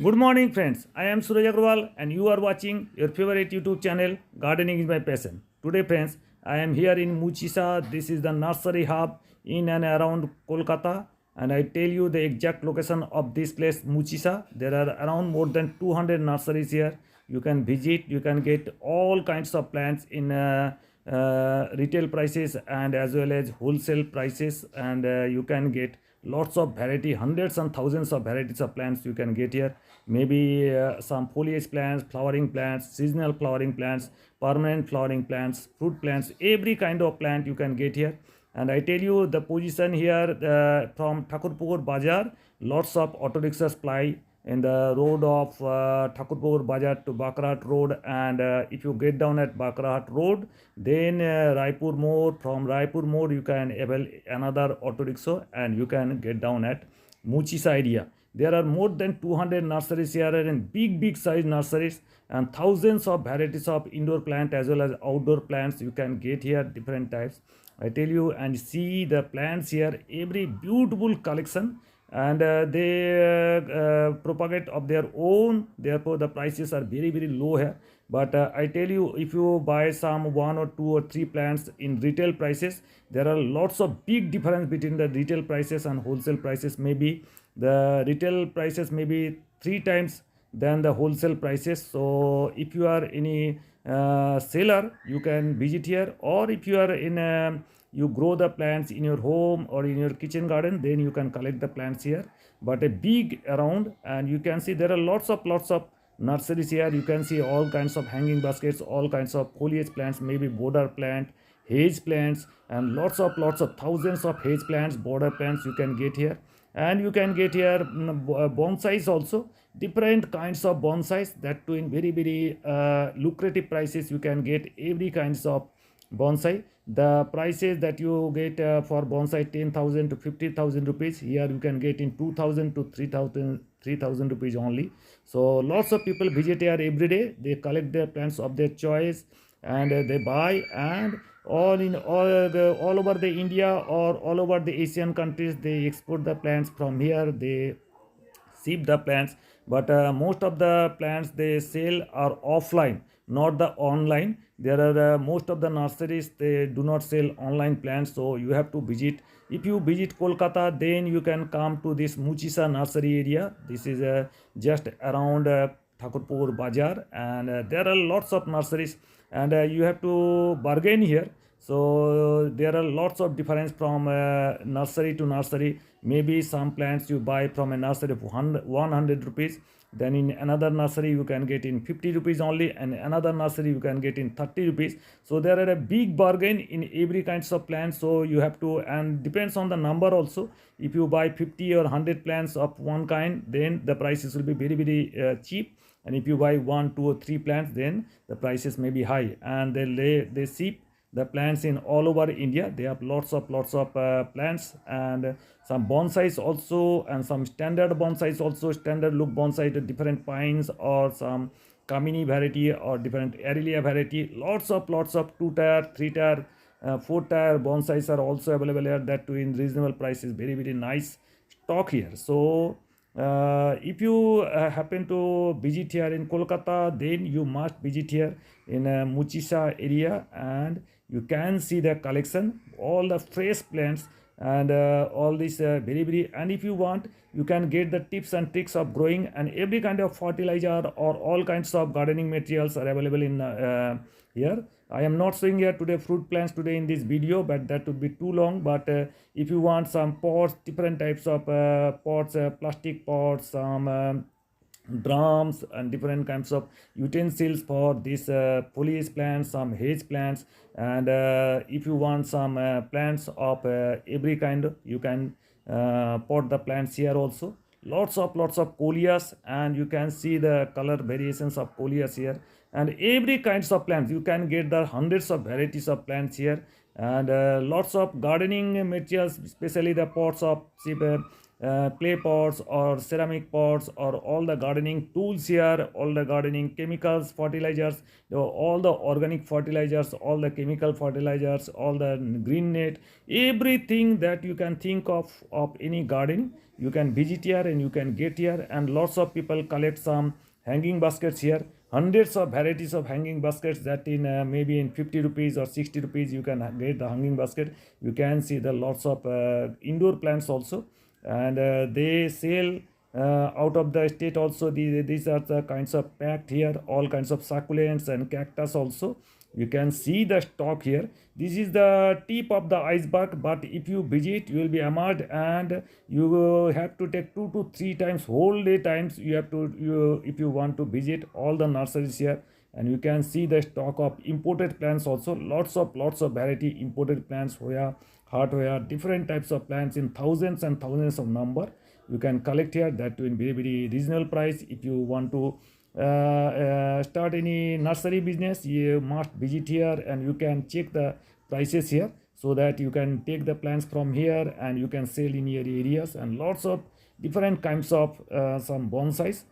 Good morning, friends. I am Suraj Agrawal, and you are watching your favorite YouTube channel, Gardening is My Passion. Today, friends, I am here in Muchisa. This is the nursery hub in and around Kolkata, and I tell you the exact location of this place, Muchisa. There are around more than 200 nurseries here. You can visit, you can get all kinds of plants in retail prices and as well as wholesale prices, and you can get lots of variety, hundreds and thousands of varieties of plants you can get here. Maybe some foliage plants, flowering plants, seasonal flowering plants, permanent flowering plants, fruit plants, every kind of plant you can get here. And I tell you the position here from Thakurpur Bazaar, lots of auto rickshaws ply in the road of Thakurpur Bazaar to Bakarat Road. And if you get down at Bakarat Road, then Raipur Mode, from Raipur Mode you can avail another auto rickshaw and you can get down at Muchisa area. There are more than 200 nurseries here and big size nurseries, and thousands of varieties of indoor plant as well as outdoor plants you can get here, different types. I tell you, and see the plants here, every beautiful collection, and they propagate of their own. Therefore, the prices are very low here. But I tell you, if you buy some one or two or three plants in retail prices, there are lots of big difference between the retail prices and wholesale prices. Maybe the retail prices may be three times than the wholesale prices. So if you are any seller, you can visit here, or if you are in you grow the plants in your home or in your kitchen garden, then you can collect the plants here. But a big around, and you can see there are lots of nurseries here. You can see all kinds of hanging baskets, all kinds of foliage plants, maybe border plant, hedge plants, and lots of thousands of hedge plants, border plants you can get here. And you can get here bonsais also, different kinds of bonsais, that too in very lucrative prices. You can get every kinds of bonsai. The prices that you get for bonsai 10,000 to 50,000 rupees, here you can get in 2,000 to 3,000 rupees only. So lots of people visit here every day. They collect their plants of their choice, and they buy, and all over the India or all over the Asian countries, they export the plants from here. They ship the plants, but most of the plants they sell are offline, not the online. There are most of the nurseries, they do not sell online plants, so you have to visit. If you visit Kolkata, then you can come to this Muchisa nursery area. This is just around Thakurpur Bazaar, and there are lots of nurseries, and you have to bargain here. So there are lots of difference from nursery to nursery. Maybe some plants you buy from a nursery for 100 rupees, then in another nursery you can get in 50 rupees only, and another nursery you can get in 30 rupees. So there are a big bargain in every kinds of plants. So you have to, and depends on the number also. If you buy 50 or 100 plants of one kind, then the prices will be very cheap. And if you buy one, two or three plants, then the prices may be high. And they ship the plants in all over India. They have lots of plants, and some bonsais also, and some standard bonsais also, standard look bonsai, the different pines or some kamini variety or different Arrelia variety. Lots of 2 tier, 3 tier, 4 tier bonsais are also available here, that too in reasonable prices. Very nice stock here. So if you happen to visit here in Kolkata, then you must visit here in Muchisa area, and you can see the collection, all the fresh plants, and all this very. And if you want, you can get the tips and tricks of growing, and every kind of fertilizer or all kinds of gardening materials are available in here. I am not showing here today fruit plants today in this video, but that would be too long. But if you want some pots, different types of pots, plastic pots, some drums, and different kinds of utensils for this foliage plants, some hedge plants, and if you want some plants of every kind, you can pot the plants here also. Lots of coleus, and you can see the color variations of coleus here, and every kinds of plants you can get the hundreds of varieties of plants here. And lots of gardening materials, especially the pots of clay pots or ceramic pots or all the gardening tools here, all the gardening chemicals, fertilizers, all the organic fertilizers, all the chemical fertilizers, all the green net, everything that you can think of any garden, you can visit here and you can get here. And lots of people collect some hanging baskets here, hundreds of varieties of hanging baskets that in maybe in 50 rupees or 60 rupees you can get the hanging basket. You can see the lots of indoor plants also, and they sell out of the state also. These are the kinds of packed here, all kinds of succulents and cactus also. You can see the stock here. This is the tip of the iceberg, but if you visit you will be amazed, and you have to take 2 to 3 times whole day times you have to if you want to visit all the nurseries here. And you can see the stock of imported plants also, lots of variety imported plants, hoya, hardware, different types of plants in thousands and thousands of number. You can collect here, that in very reasonable price. If you want to start any nursery business, you must visit here and you can check the prices here, so that you can take the plants from here and you can sell in your areas. And lots of different kinds of some bonsais,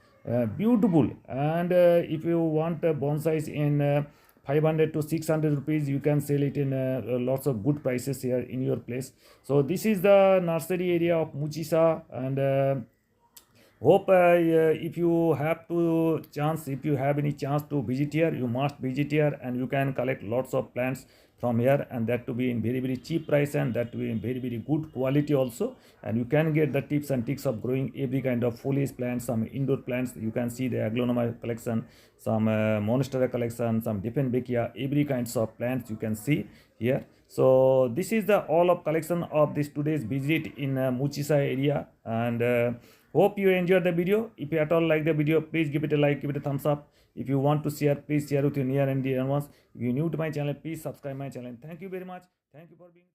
beautiful. And if you want bonsais in 500 to 600 rupees, you can sell it in lots of good prices here in your place. So this is the nursery area of Muchisa, and hope if you have if you have any chance to visit here, you must visit here and you can collect lots of plants from here, and that to be in very cheap price, and that to be in very good quality also. And you can get the tips and tricks of growing every kind of foliage plants, some indoor plants. You can see the Aglaonema collection, some Monstera collection, some Dieffenbachia, every kinds of plants you can see here. So this is the all of collection of this today's visit in Muchisa area, and hope you enjoyed the video. If you at all like the video, please give it a like, give it a thumbs up. If you want to share, please share with your near and dear ones. If you are new to my channel, please subscribe my channel. Thank you very much. Thank you for being